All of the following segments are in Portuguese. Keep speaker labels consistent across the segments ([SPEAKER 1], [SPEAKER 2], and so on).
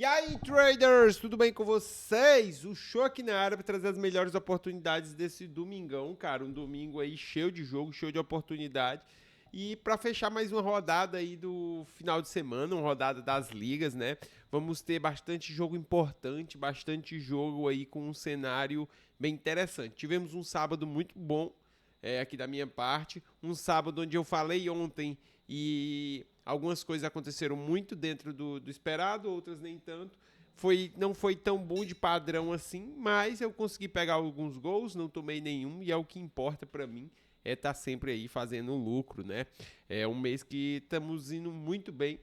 [SPEAKER 1] E aí, traders, tudo bem com vocês? O show aqui na área para trazer as melhores oportunidades desse domingão, cara. Um domingo aí cheio de jogo, cheio de oportunidade. E para fechar mais uma rodada aí do final de semana, uma rodada das ligas, né? Vamos ter bastante jogo importante, bastante jogo aí com um cenário bem interessante. Tivemos um sábado muito bom, aqui da minha parte. Um sábado onde eu falei ontem e algumas coisas aconteceram muito dentro do esperado, outras nem tanto. Não foi tão bom de padrão assim, mas eu consegui pegar alguns gols, não tomei nenhum e é o que importa pra mim. É estar sempre aí fazendo lucro, né? É um mês que estamos indo muito bem,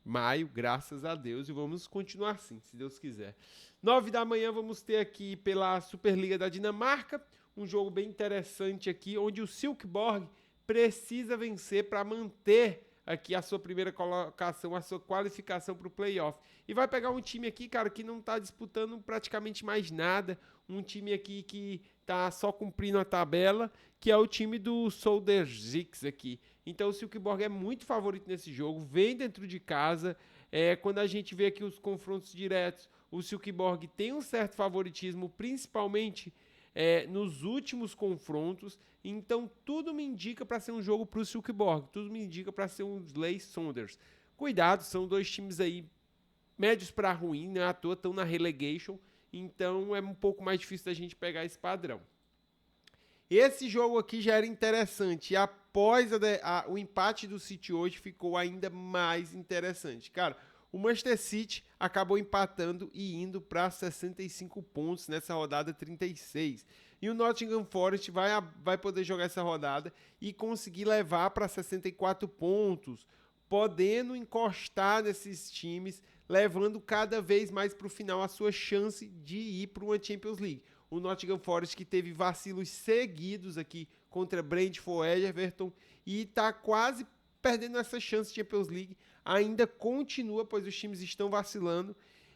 [SPEAKER 1] maio, graças a Deus, e vamos continuar assim, se Deus quiser. 9 da manhã vamos ter aqui pela Superliga da Dinamarca, um jogo bem interessante aqui, onde o Silkeborg precisa vencer para manter aqui a sua primeira colocação, a sua qualificação para o playoff. E vai pegar um time aqui, cara, que não está disputando praticamente mais nada, um time aqui que tá só cumprindo a tabela, que é o time do Solderzix aqui. Então o Silkeborg é muito favorito nesse jogo, vem dentro de casa. Quando a gente vê aqui os confrontos diretos, o Silkeborg tem um certo favoritismo, principalmente nos últimos confrontos. Então tudo me indica para ser um jogo para o Silkeborg, tudo me indica para ser um Slay Saunders. Cuidado, são dois times aí médios para ruim, né? À toa estão na relegation, então é um pouco mais difícil da gente pegar esse padrão. Esse jogo aqui já era interessante, e após o empate do City hoje ficou ainda mais interessante. Cara, o Manchester City acabou empatando e indo para 65 pontos nessa rodada 36. E o Nottingham Forest vai poder jogar essa rodada e conseguir levar para 64 pontos, podendo encostar nesses times, levando cada vez mais para o final a sua chance de ir para uma Champions League. O Nottingham Forest que teve vacilos seguidos aqui contra Brentford, Everton, e está quase perdendo essa chance de Champions League, ainda continua, pois os times estão vacilando,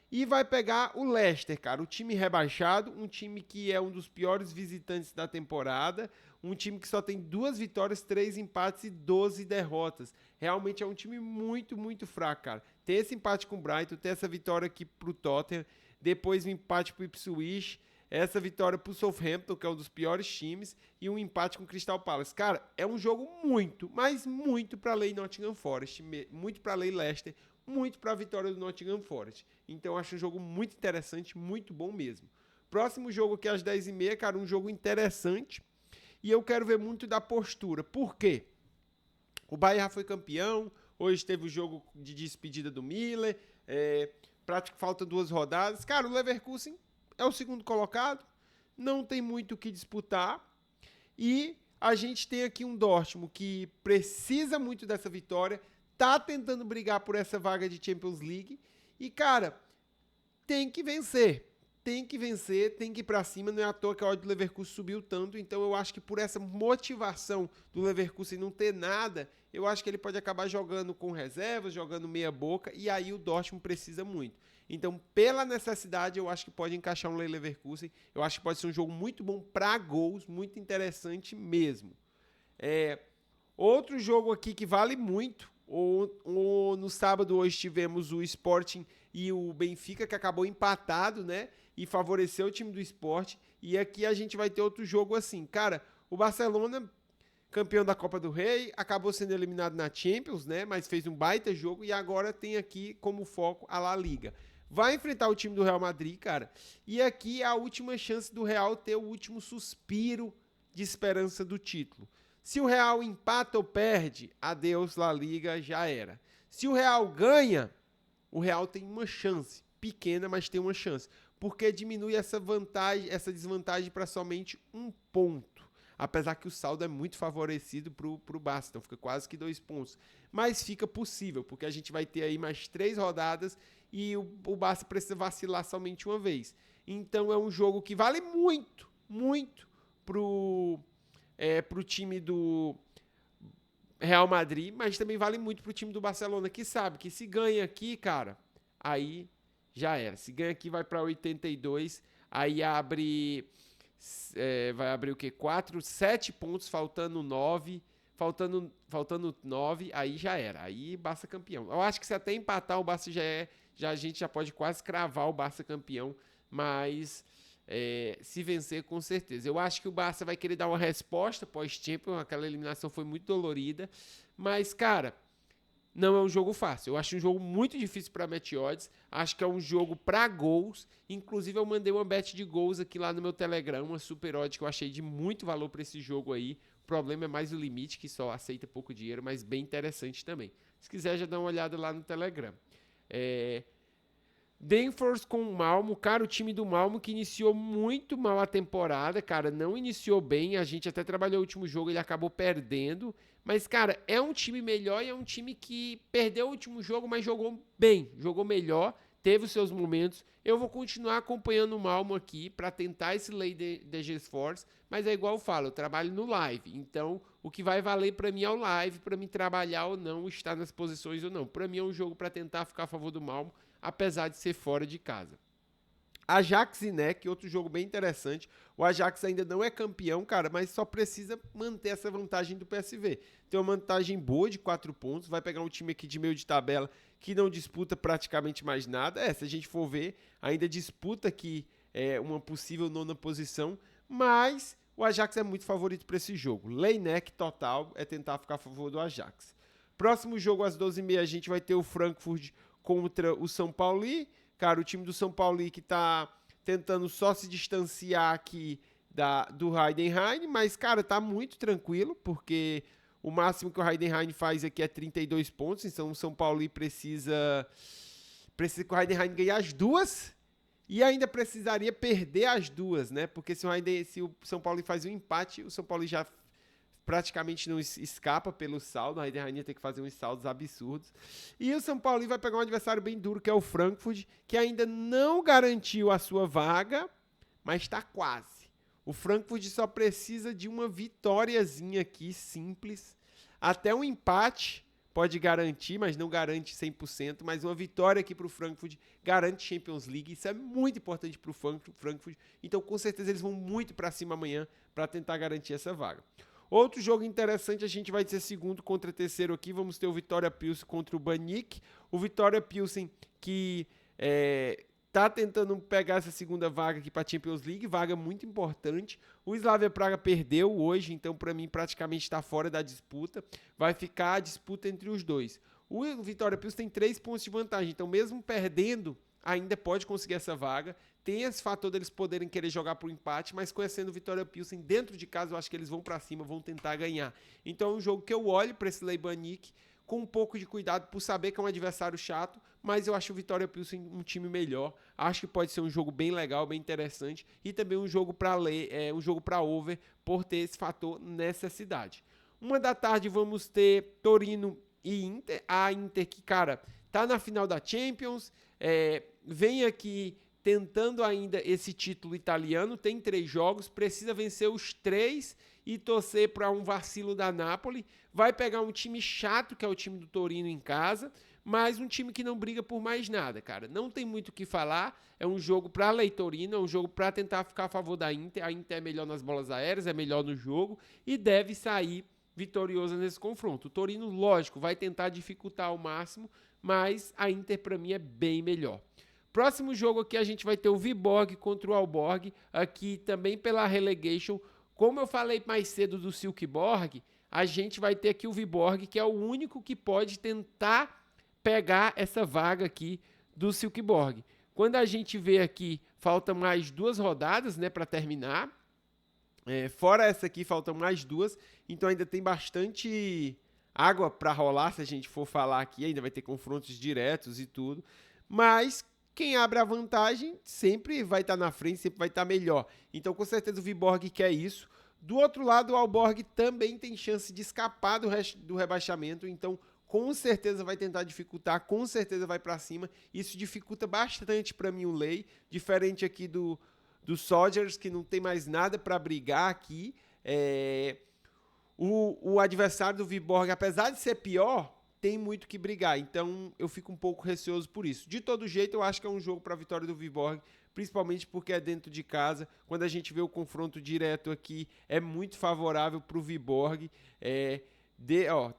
[SPEAKER 1] e vai pegar o Leicester, cara, o time rebaixado, um time que é um dos piores visitantes da temporada, um time que só tem 2 vitórias, 3 empates e 12 derrotas. Realmente é um time muito, muito fraco, cara. Tem esse empate com o Brighton, tem essa vitória aqui pro Tottenham, depois um empate pro Ipswich, essa vitória pro Southampton, que é um dos piores times, e um empate com o Crystal Palace. Cara, é um jogo muito, mas muito pra lei Nottingham Forest, muito pra lei Leicester, muito pra vitória do Nottingham Forest. Então eu acho um jogo muito interessante, muito bom mesmo. Próximo jogo aqui às 10h30, cara, um jogo interessante, e eu quero ver muito da postura. Por quê? O Bayern já foi campeão, hoje teve o jogo de despedida do Miller, prática falta 2 rodadas. Cara, o Leverkusen é o segundo colocado, não tem muito o que disputar, e a gente tem aqui um Dortmund que precisa muito dessa vitória, tá tentando brigar por essa vaga de Champions League, e cara, tem que vencer, tem que vencer, tem que ir pra cima, não é à toa que a odd do Leverkusen subiu tanto, então eu acho que por essa motivação do Leverkusen não ter nada, eu acho que ele pode acabar jogando com reservas, jogando meia boca, e aí o Dortmund precisa muito. Então, pela necessidade, eu acho que pode encaixar um Leverkusen, eu acho que pode ser um jogo muito bom para gols, muito interessante mesmo. Outro jogo aqui que vale muito, no sábado hoje tivemos o Sporting e o Benfica, que acabou empatado, né? E favoreceu o time do Sport. E aqui a gente vai ter outro jogo assim. Cara, o Barcelona, campeão da Copa do Rei, acabou sendo eliminado na Champions, né? Mas fez um baita jogo e agora tem aqui como foco a La Liga. Vai enfrentar o time do Real Madrid, cara. E aqui é a última chance do Real ter o último suspiro de esperança do título. Se o Real empata ou perde, adeus La Liga, já era. Se o Real ganha, o Real tem uma chance, pequena, mas tem uma chance, porque diminui essa desvantagem para somente 1 ponto. Apesar que o saldo é muito favorecido pro Barça, então fica quase que 2 pontos. Mas fica possível, porque a gente vai ter aí mais 3 rodadas e o Barça precisa vacilar somente uma vez. Então é um jogo que vale muito, muito pro time do Real Madrid, mas também vale muito pro time do Barcelona, que sabe que se ganha aqui, cara, aí já era. Se ganha aqui vai para 82, aí vai abrir o quê? 7 pontos, faltando 9, faltando 9, aí já era. Aí Barça campeão. Eu acho que se até empatar o Barça a gente já pode quase cravar o Barça campeão, mas se vencer com certeza. Eu acho que o Barça vai querer dar uma resposta pós-Champions, aquela eliminação foi muito dolorida, mas, cara, não é um jogo fácil. Eu acho um jogo muito difícil para match odds. Acho que é um jogo para gols. Inclusive, eu mandei uma bet de gols aqui lá no meu Telegram, uma super odd que eu achei de muito valor para esse jogo aí. O problema é mais o limite, que só aceita pouco dinheiro, mas bem interessante também. Se quiser, já dá uma olhada lá no Telegram. Danforth com o Malmo, cara, o time do Malmo que iniciou muito mal a temporada, cara, não iniciou bem, a gente até trabalhou o último jogo, ele acabou perdendo, mas, cara, é um time melhor e é um time que perdeu o último jogo, mas jogou bem, jogou melhor, teve os seus momentos. Eu vou continuar acompanhando o Malmo aqui para tentar esse lay de GeForce, mas é igual eu falo, eu trabalho no live, então o que vai valer para mim é o live, para mim trabalhar ou não, estar nas posições ou não. Para mim é um jogo para tentar ficar a favor do Malmo, apesar de ser fora de casa. Ajax e NEC, outro jogo bem interessante. O Ajax ainda não é campeão, cara, mas só precisa manter essa vantagem do PSV. Tem uma vantagem boa de 4 pontos, vai pegar um time aqui de meio de tabela que não disputa praticamente mais nada. Se a gente for ver, ainda disputa aqui uma possível nona posição, mas o Ajax é muito favorito para esse jogo. Lei NEC total é tentar ficar a favor do Ajax. Próximo jogo às 12h30 a gente vai ter o Frankfurt contra o São Paulo. Cara, o time do São Paulo que tá tentando só se distanciar aqui do Heidenheim, mas, cara, tá muito tranquilo, porque o máximo que o Heidenheim faz aqui é 32 pontos, então o São Paulo precisa que o Heidenheim ganhe as duas e ainda precisaria perder as duas, né? Porque se o São Paulo faz um empate, o São Paulo já praticamente não escapa pelo saldo, a Heidenheim ia ter que fazer uns saldos absurdos. E o São Paulo vai pegar um adversário bem duro, que é o Frankfurt, que ainda não garantiu a sua vaga, mas está quase. O Frankfurt só precisa de uma vitóriazinha aqui, simples. Até um empate pode garantir, mas não garante 100%, mas uma vitória aqui para o Frankfurt garante Champions League. Isso é muito importante para o Frankfurt. Então, com certeza, eles vão muito para cima amanhã para tentar garantir essa vaga. Outro jogo interessante, a gente vai ser segundo contra terceiro aqui, vamos ter o Vitória Pilsen contra o Baník. O Vitória Pilsen que tá tentando pegar essa segunda vaga aqui para a Champions League, vaga muito importante. O Slavia Praga perdeu hoje, então para mim praticamente está fora da disputa. Vai ficar a disputa entre os dois. O Vitória Pilsen tem 3 pontos de vantagem, então mesmo perdendo, ainda pode conseguir essa vaga. Tem esse fator deles poderem querer jogar por empate, mas conhecendo o Vitória Pilsen dentro de casa, eu acho que eles vão para cima, vão tentar ganhar. Então é um jogo que eu olho para esse Leibanik com um pouco de cuidado por saber que é um adversário chato, mas eu acho o Vitória Pilsen um time melhor. Acho que pode ser um jogo bem legal, bem interessante e também um jogo para over por ter esse fator necessidade. 13h vamos ter Torino e Inter. A Inter que, cara, tá na final da Champions, vem aqui tentando ainda esse título italiano, tem 3 jogos, precisa vencer os 3 e torcer para um vacilo da Napoli. Vai pegar um time chato, que é o time do Torino em casa, mas um time que não briga por mais nada, cara. Não tem muito o que falar, é um jogo para a Torino, é um jogo para tentar ficar a favor da Inter. A Inter é melhor nas bolas aéreas, é melhor no jogo e deve sair vitoriosa nesse confronto. O Torino, lógico, vai tentar dificultar ao máximo, mas a Inter para mim é bem melhor. Próximo jogo aqui a gente vai ter o Viborg contra o Aalborg, aqui também pela relegation. Como eu falei mais cedo do Silkeborg, a gente vai ter aqui o Viborg, que é o único que pode tentar pegar essa vaga aqui do Silkeborg. Quando a gente vê aqui, faltam mais 2 rodadas, né, para terminar. Fora essa aqui, faltam mais 2, então ainda tem bastante água para rolar, se a gente for falar aqui, ainda vai ter confrontos diretos e tudo, mas quem abre a vantagem sempre vai estar na frente, sempre vai estar melhor. Então, com certeza, o Viborg quer isso. Do outro lado, o Aalborg também tem chance de escapar do rebaixamento. Então, com certeza vai tentar dificultar, com certeza vai para cima. Isso dificulta bastante para mim o lay. Diferente aqui do Soldiers, que não tem mais nada para brigar aqui. O adversário do Viborg, apesar de ser pior, tem muito que brigar, então eu fico um pouco receoso por isso. De todo jeito, eu acho que é um jogo para a vitória do Viborg, principalmente porque é dentro de casa. Quando a gente vê o confronto direto aqui, é muito favorável para o Viborg.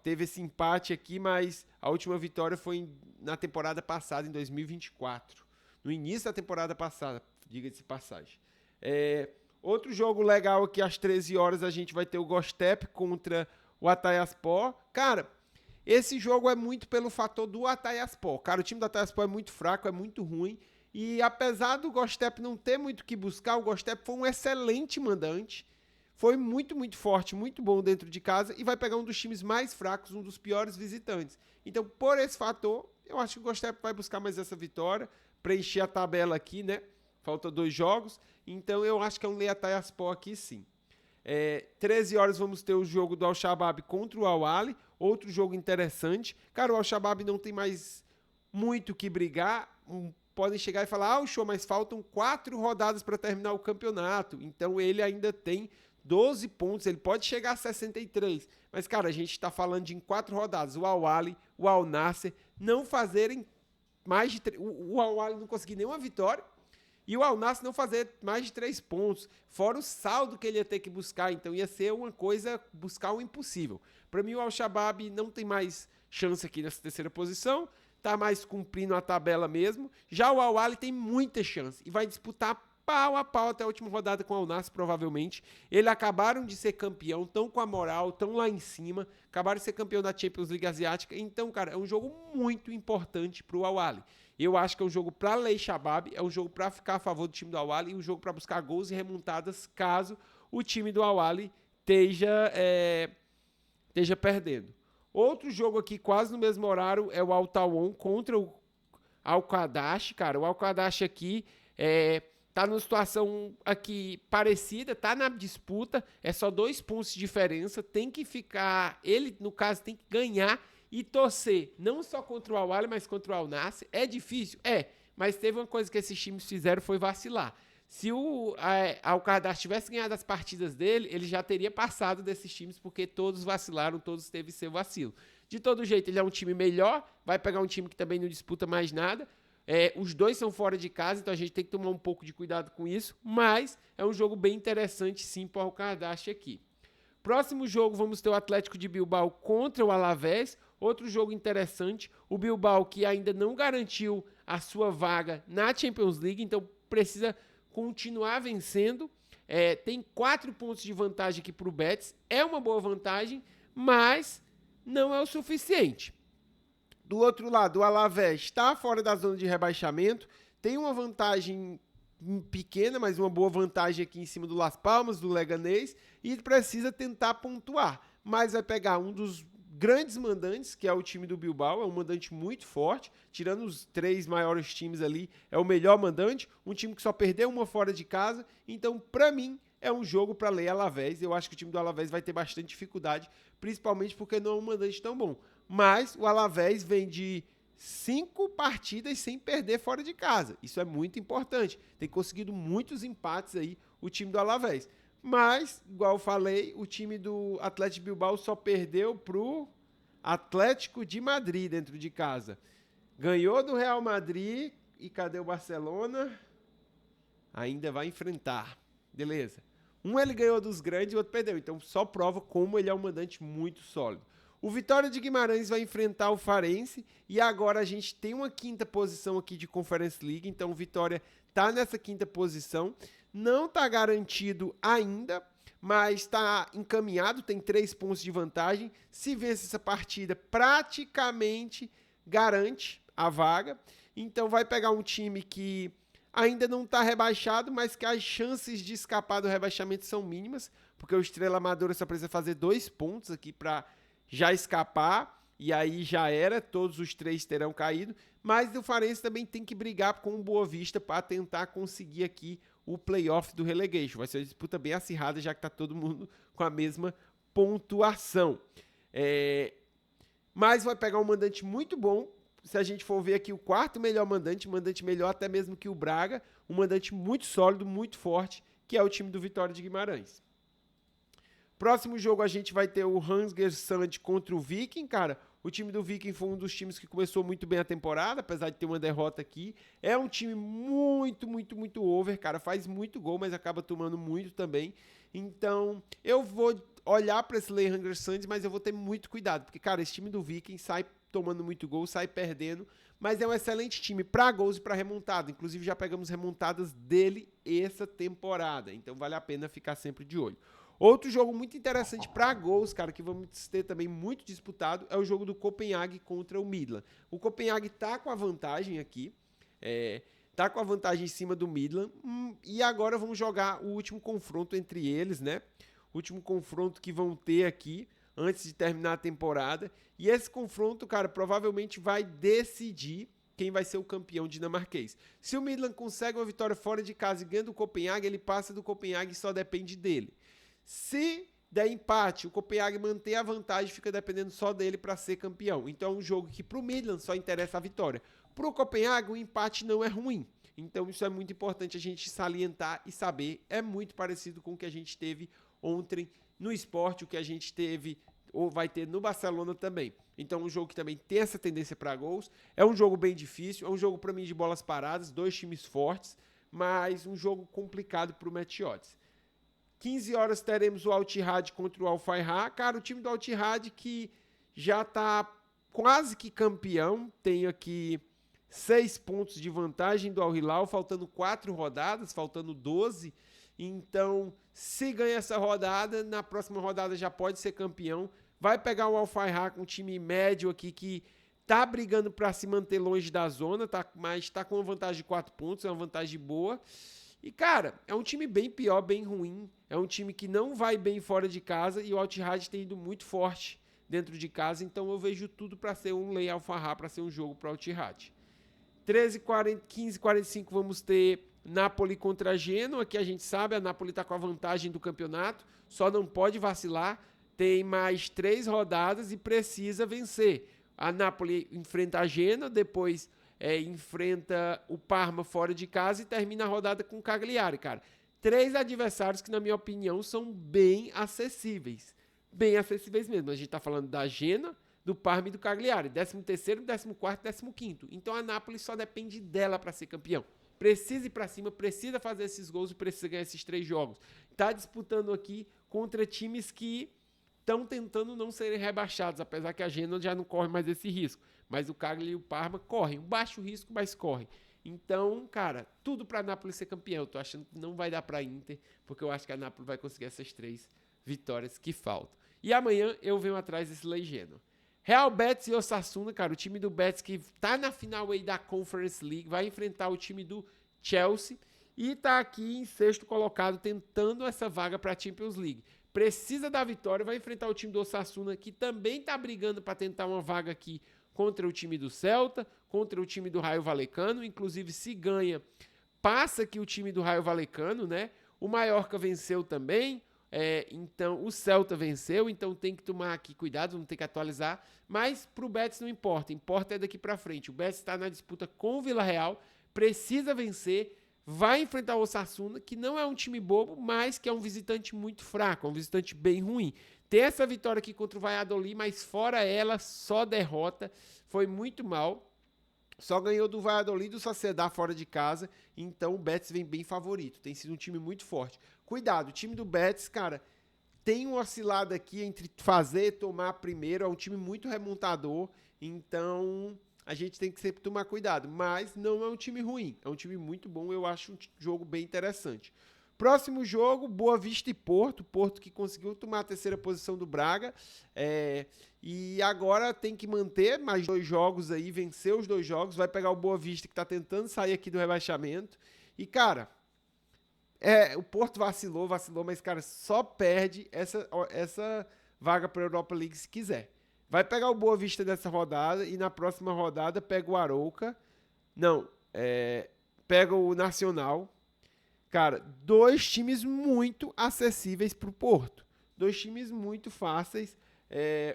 [SPEAKER 1] Teve esse empate aqui, mas a última vitória foi na temporada passada, em 2024. No início da temporada passada, diga-se de passagem. Outro jogo legal aqui, às 13 horas, a gente vai ter o Gostep contra o Hatayspor. Cara, esse jogo é muito pelo fator do Hatayspor. Cara, o time do Hatayspor é muito fraco, é muito ruim. E apesar do Gostep não ter muito o que buscar, o Gostep foi um excelente mandante. Foi muito, muito forte, muito bom dentro de casa e vai pegar um dos times mais fracos, um dos piores visitantes. Então, por esse fator, eu acho que o Gostep vai buscar mais essa vitória, preencher a tabela aqui, né? Falta 2 jogos, então eu acho que é um Hatayspor aqui sim. 13 horas vamos ter o jogo do Al-Shabaab contra o Al-Ahly, outro jogo interessante. Cara, o Al-Shabaab não tem mais muito o que brigar, podem chegar e falar, show, mas faltam 4 rodadas para terminar o campeonato, então ele ainda tem 12 pontos, ele pode chegar a 63, mas cara, a gente está falando de em 4 rodadas, o Al-Ahly, o Al-Nassr não fazerem mais de 3, o Al-Ahly não conseguir nenhuma vitória, e o Al-Nassr não fazer mais de 3 pontos, fora o saldo que ele ia ter que buscar, então ia ser uma coisa, buscar o impossível. Para mim o Al-Shabaab não tem mais chance aqui nessa terceira posição, tá mais cumprindo a tabela mesmo, já o Al-Ahly tem muita chance, e vai disputar pau a pau até a última rodada com o Al-Nassr, provavelmente. Eles acabaram de ser campeão, estão com a moral, estão lá em cima, acabaram de ser campeão da Champions League Asiática. Então, cara, é um jogo muito importante pro Al-Ahly. Eu acho que é um jogo para Al-Shabaab, é um jogo para ficar a favor do time do Al-Ahly e um jogo para buscar gols e remontadas caso o time do Al-Ahly esteja perdendo. Outro jogo aqui, quase no mesmo horário, é o Al-Tawon contra o Al-Qadash. Cara, o Al-Qadash aqui tá numa situação aqui parecida, tá na disputa, é só 2 pontos de diferença, tem que ficar, ele no caso tem que ganhar e torcer, não só contra o Al-Ahly, mas contra o Al-Nassr. É difícil? Mas teve uma coisa que esses times fizeram, foi vacilar. Se o Al-Qadash tivesse ganhado as partidas dele, ele já teria passado desses times, porque todos vacilaram, todos teve seu vacilo. De todo jeito, ele é um time melhor, vai pegar um time que também não disputa mais nada. Os dois são fora de casa, então a gente tem que tomar um pouco de cuidado com isso, mas é um jogo bem interessante sim para o Al-Qadash aqui. Próximo jogo vamos ter o Atlético de Bilbao contra o Alavés, outro jogo interessante, o Bilbao que ainda não garantiu a sua vaga na Champions League, então precisa continuar vencendo, tem 4 pontos de vantagem aqui para o Betis, é uma boa vantagem, mas não é o suficiente. Do outro lado, o Alavés está fora da zona de rebaixamento, tem uma vantagem pequena, mas uma boa vantagem aqui em cima do Las Palmas, do Leganés, e precisa tentar pontuar. Mas vai pegar um dos grandes mandantes, que é o time do Bilbao, é um mandante muito forte, tirando os 3 maiores times ali, é o melhor mandante, um time que só perdeu uma fora de casa, então, para mim, é um jogo para ler Alavés. Eu acho que o time do Alavés vai ter bastante dificuldade, principalmente porque não é um mandante tão bom. Mas o Alavés vem de 5 partidas sem perder fora de casa. Isso é muito importante. Tem conseguido muitos empates aí o time do Alavés. Mas, igual eu falei, o time do Atlético Bilbao só perdeu pro Atlético de Madrid dentro de casa. Ganhou do Real Madrid e cadê o Barcelona? Ainda vai enfrentar. Beleza. Um ele ganhou dos grandes e o outro perdeu. Então só prova como ele é um mandante muito sólido. O Vitória de Guimarães vai enfrentar o Farense e agora a gente tem uma 5ª posição aqui de Conference League, então o Vitória tá nessa 5ª posição, não tá garantido ainda, mas está encaminhado, tem 3 pontos de vantagem, se vence essa partida praticamente garante a vaga, então vai pegar um time que ainda não está rebaixado, mas que as chances de escapar do rebaixamento são mínimas, porque o Estrela Amadora só precisa fazer 2 pontos aqui para já escapar, e aí já era, todos os 3 terão caído, mas o Farense também tem que brigar com o Boa Vista para tentar conseguir aqui o playoff do relegation. Vai ser uma disputa bem acirrada, já que está todo mundo com a mesma pontuação. Mas vai pegar um mandante muito bom, se a gente for ver aqui o 4º melhor mandante melhor até mesmo que o Braga, um mandante muito sólido, muito forte, que é o time do Vitória de Guimarães. Próximo jogo a gente vai ter o Rangersund contra o Viking, cara. O time do Viking foi um dos times que começou muito bem a temporada, apesar de ter uma derrota aqui. É um time muito, muito, muito over, cara. Faz muito gol, mas acaba tomando muito também. Então, eu vou olhar para esse Leihangler Suns, mas eu vou ter muito cuidado, porque, cara, esse time do Vikings sai tomando muito gol, sai perdendo, mas é um excelente time para gols e para remontada. Inclusive, já pegamos remontadas dele essa temporada, então vale a pena ficar sempre de olho. Outro jogo muito interessante para gols, cara, que vamos ter também muito disputado, é o jogo do Copenhague contra o Midland. O Copenhague tá com a vantagem aqui, tá com a vantagem em cima do Midland, e agora vamos jogar o último confronto entre eles, né? O último confronto que vão ter aqui, antes de terminar a temporada. E esse confronto, cara, provavelmente vai decidir quem vai ser o campeão dinamarquês. Se o Midland consegue uma vitória fora de casa e ganha do Copenhague, ele passa do Copenhague e só depende dele. Se der empate, o Copenhague manter a vantagem, fica dependendo só dele para ser campeão. Então é um jogo que para o Midland só interessa a vitória. Para o Copenhague, o empate não é ruim. Então isso é muito importante a gente salientar e saber. É muito parecido com o que a gente teve ontem no esporte, o que a gente teve ou vai ter no Barcelona também. Então, um jogo que também tem essa tendência para gols. É um jogo bem difícil, é um jogo para mim de bolas paradas, dois times fortes, mas um jogo complicado para o match odds. 15 horas teremos o Al-Ittihad contra o Al-Fayha. Cara, o time do Al-Ittihad que já está quase que campeão, tem aqui 6 pontos de vantagem do Al-Hilal, faltando 4 rodadas, faltando 12. Então, se ganha essa rodada, na próxima rodada já pode ser campeão. Vai pegar o Al-Fayha com um time médio aqui que tá brigando para se manter longe da zona, mas tá com uma vantagem de 4 pontos, é uma vantagem boa. E, cara, é um time bem pior, bem ruim. É um time que não vai bem fora de casa e o Al-Ittihad tem ido muito forte dentro de casa. Então, eu vejo tudo para ser um Lei Al-Fayha, para ser um jogo para o Al-Ittihad. 15h45 vamos ter Napoli contra a Genoa, que a gente sabe, a Napoli está com a vantagem do campeonato, só não pode vacilar, tem mais 3 rodadas e precisa vencer. A Napoli enfrenta a Genoa, depois enfrenta o Parma fora de casa e termina a rodada com o Cagliari, cara. 3 adversários que, na minha opinião, são bem acessíveis mesmo. A gente está falando da Genoa, do Parma e do Cagliari, 13º, 14º, 15º. Então a Napoli só depende dela para ser campeão. Precisa ir para cima, precisa fazer esses gols e precisa ganhar esses 3 jogos. Tá disputando aqui contra times que estão tentando não serem rebaixados, apesar que a Genoa já não corre mais esse risco. Mas o Cagliari e o Parma correm. Um baixo risco, mas correm. Então, cara, tudo para a Napoli ser campeão. Eu tô achando que não vai dar para a Inter, porque eu acho que a Napoli vai conseguir essas 3 vitórias que faltam. E amanhã eu venho atrás desse Genoa. Real Betis e Osasuna, cara, o time do Betis que tá na final aí da Conference League, vai enfrentar o time do Chelsea e tá aqui em 6º colocado tentando essa vaga para a Champions League. Precisa da vitória, vai enfrentar o time do Osasuna que também tá brigando para tentar uma vaga aqui contra o time do Celta, contra o time do Rayo Vallecano, inclusive se ganha, passa aqui o time do Rayo Vallecano, né? O Mallorca venceu também. Então o Celta venceu, então tem que tomar aqui cuidado, não tem que atualizar, mas pro Betis não importa, importa é daqui para frente. O Betis está na disputa com o Villarreal, precisa vencer, vai enfrentar o Osasuna, que não é um time bobo, mas que é um visitante muito fraco, um visitante bem ruim. Tem essa vitória aqui contra o Valladolid, mas fora ela, só derrota, foi muito mal. Só ganhou do Valladolid e do Sociedad fora de casa, então o Betis vem bem favorito, tem sido um time muito forte. Cuidado, o time do Betis, cara, tem uma oscilada aqui entre fazer e tomar primeiro, é um time muito remontador, então a gente tem que sempre tomar cuidado, mas não é um time ruim, é um time muito bom, eu acho um jogo bem interessante. Próximo jogo, Boa Vista e Porto. Porto que conseguiu tomar a 3ª posição do Braga. E agora tem que manter mais 2 jogos aí, vencer os 2 jogos. Vai pegar o Boa Vista que está tentando sair aqui do rebaixamento. E, cara, o Porto vacilou, mas, cara, só perde essa vaga para a Europa League se quiser. Vai pegar o Boa Vista nessa rodada e na próxima rodada pega o Arouca. Pega o Nacional. Cara, 2 times muito acessíveis para o Porto. 2 times muito fáceis.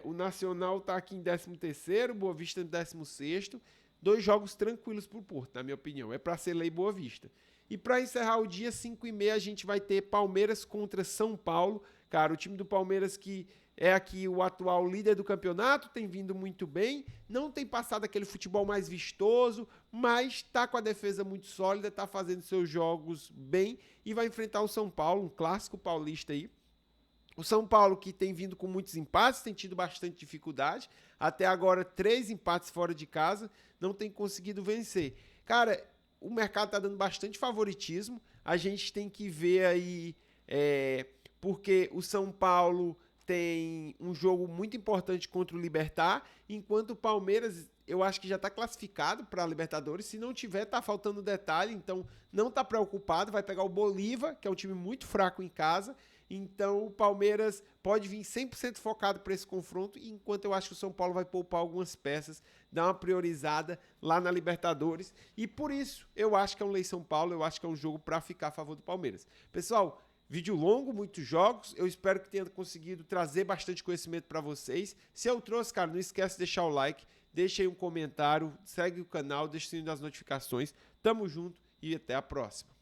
[SPEAKER 1] O Nacional está aqui em 13º, o Boa Vista em 16º. 2 jogos tranquilos para o Porto, na minha opinião. É para ser lei Boa Vista. E para encerrar o dia, 5h30, a gente vai ter Palmeiras contra São Paulo. Cara, o time do Palmeiras que é aqui o atual líder do campeonato, tem vindo muito bem, não tem passado aquele futebol mais vistoso, mas está com a defesa muito sólida, está fazendo seus jogos bem e vai enfrentar o São Paulo, um clássico paulista aí. O São Paulo, que tem vindo com muitos empates, tem tido bastante dificuldade. Até agora, 3 empates fora de casa, não tem conseguido vencer. Cara, o mercado tá dando bastante favoritismo. A gente tem que ver aí, porque o São Paulo tem um jogo muito importante contra o Libertad, enquanto o Palmeiras, eu acho que já está classificado para a Libertadores. Se não tiver, tá faltando detalhe, então não tá preocupado. Vai pegar o Bolívar, que é um time muito fraco em casa. Então o Palmeiras pode vir 100% focado para esse confronto, enquanto eu acho que o São Paulo vai poupar algumas peças, dar uma priorizada lá na Libertadores. E por isso eu acho que é um Lei São Paulo, eu acho que é um jogo para ficar a favor do Palmeiras. Pessoal, vídeo longo, muitos jogos. Eu espero que tenha conseguido trazer bastante conhecimento para vocês. Se eu trouxe, cara, não esquece de deixar o like, deixa aí um comentário, segue o canal, deixa o sininho das notificações. Tamo junto e até a próxima.